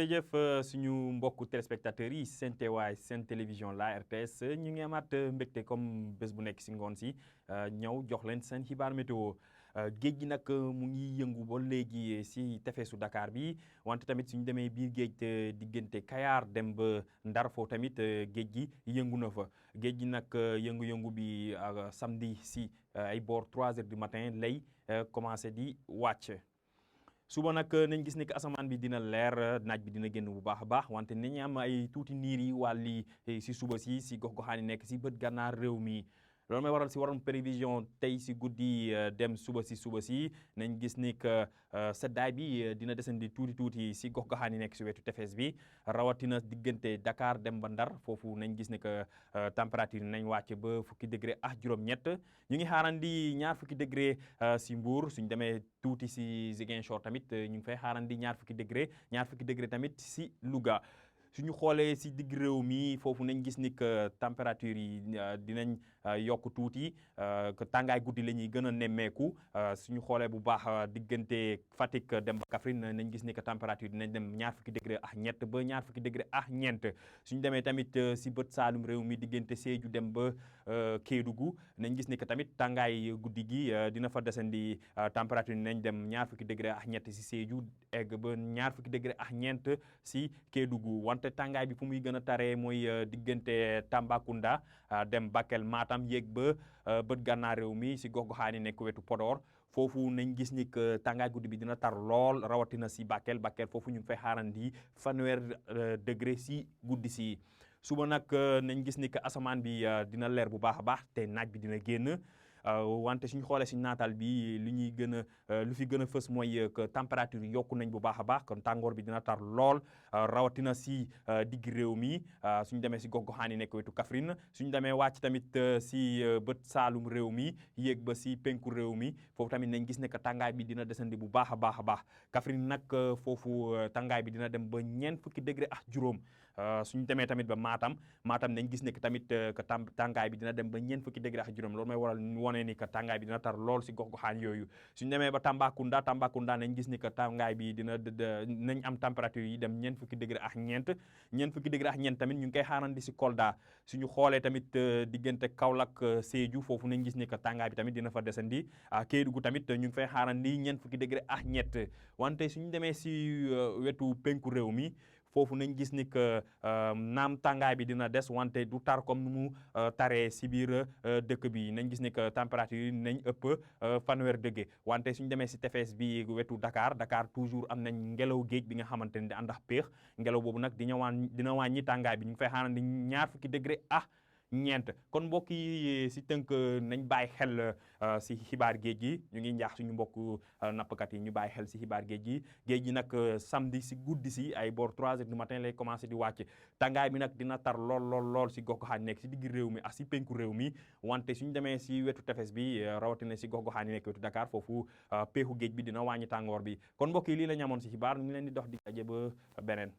jërëjëf suñu mbokku téléspectateurs yi seen teewaay seen télévision la RTS ñu ngi amaat mbégte comme bés bu nekk si ngoon si ñëw jox leen seen xibaar météo géej gi nag mu ngi yëngu ba léegi si tefesu Dakar bi wante tamit suñu demee biir géej diggante Kayar dem ba Ndar foofu tamit géej gi yëngu na fa géej gi nag yëngu-yëngu bi samedi si ay boor 3 heures du matin lay commencé di wàcc. suba nag nañ gis ni que asamaan bi dina leer naaj bi dina génn bu baax a baax wante nañ am ay tuuti niir yi wàlli si suba si gox-goxaan yi nekk si bët gànnaar réew mi loolu may waral si waroon prévision tey si guddi dem suba si nañ gis ni que seddaay bi dina desandi tuuti si gox-goxaan yi nekk si wetu tefes bi rawatina diggante Dakar dem ba Ndar foofu nañ gis ne que température nañ wàcc ba fukki degré ak juróom-ñett ñu ngi xaarandi ñaar fukki degré si Mbour suñ demee tuuti si Ziguinchor tamit ñu ngi fay xaarandi ñaar fukki degré tamit si Louga suñu xoolee si digg réew mi foofu nañ gis ni que température yi dinañ yokk tuuti que tàngaay guddi la ñuy gën a nemmeeku suñu xoolee bu baax diggante Fatick dem ba Kaffrine nañ gis ni que température dinañ dem ñaar fukki degré ak ñett ba ñaar fukki degré ak ñeent suñu demee tamit si bët saalum réew mi diggante Sédhiou dem ba Kédougou nañ gis ni que tamit tàngaay guddi gi dina fa desandi température nañ dem ñaar fukki degré ak ñett si Sédhiou egg ba ñaar fukki degré ak ñeent si Kédougou te tàngaay bi fu muy gën a taree mooy diggante Tambacounda dem Bakel Matam yéeg ba bët gànnaar réew mi si gox-goxaan yi nekk wetu Podor foofu nañ gis ni que tàngaay guddi bi dina tar lool rawatina si Bakel foofu ñu ngi fay xaarandi fanweer degré si guddi si suba nag nañ gis ni que asamaan bi dina leer bu baax a baax te naaj bi dina génn wante suñu xoolee si naataal bi lu fi gën a fës mooy que température yokku nañ bu baax a baax kon tàngoor bi dina tar lool rawatina si digg réew mi suñu demee si gox-goxaan yi nekk wetu Kaffrine suñu demee wàcc tamit si bët saalum réew mi yéeg ba si penku réew mi foofu tamit nañ gis ne que tàngaay bi dina desandi bu baax a baax Kaffrine nag foofu tàngaay bi dina dem ba ñeent fukki degré ak juróom suñu demee tamit ba Matam nañ gis ne que tamit que tàngaay bi dina dem ba ñeent fukki degré ak juróom loolu may waral wone ni que tàngaay bi dina tar lool si gox-goxaan yooyu suñu demee ba Tambacounda nañ gis ni que tàngaay bi nañ am température yi dem ñeent fukki degré ak ñeent tamit ñu ngi koy xaarandi si Kolda suñu xoolee tamit diggante Kaolack Sédhiou foofu nañ gis ni que tàngaay bi tamit dina fa desandi Kédougou tamit ñu ngi fay xaarandi ñeent fukki degré ak ñett wante suñu demee si wetu penku réew mi foofu nañ gis ni que naam tàngaay bi dina des wante du tar comme nu mu taree si biir dëkk bi nañ gis ni que température yi nañ ëpp fanweer degré wante suñ demee si tefes bi wetu Dakar toujours am nañ ngelaw géej bi nga xamante ne di ànd ak péex ngelaw boobu nag dina wàññi tàngaay bi ñu ngi fay xaarandi ñaar fukki degré ñeent kon mbokk yi si tënk nañ bàyyi xel si xibaar géej gi ñu ngi njaax suñu mbokk nappkat yi ñu bàyyi xel si xibaar géej gi nag samedi si guddi si ay boor 3 heures du matin lay commencé di wàcc tàngaay bi nag dina tar lool si gox-goxaan nekk si digg réew mi ak si penku réew mi wante suñu demee si wetu tefes bi rawatina si gox-goxaan yi nekk wetu Dakar foofu peexu géej bi dina wàññi tàngoor bi kon mbokk yi lii la ñu amoon si xibaar ñu leen di dox di daje ba beneen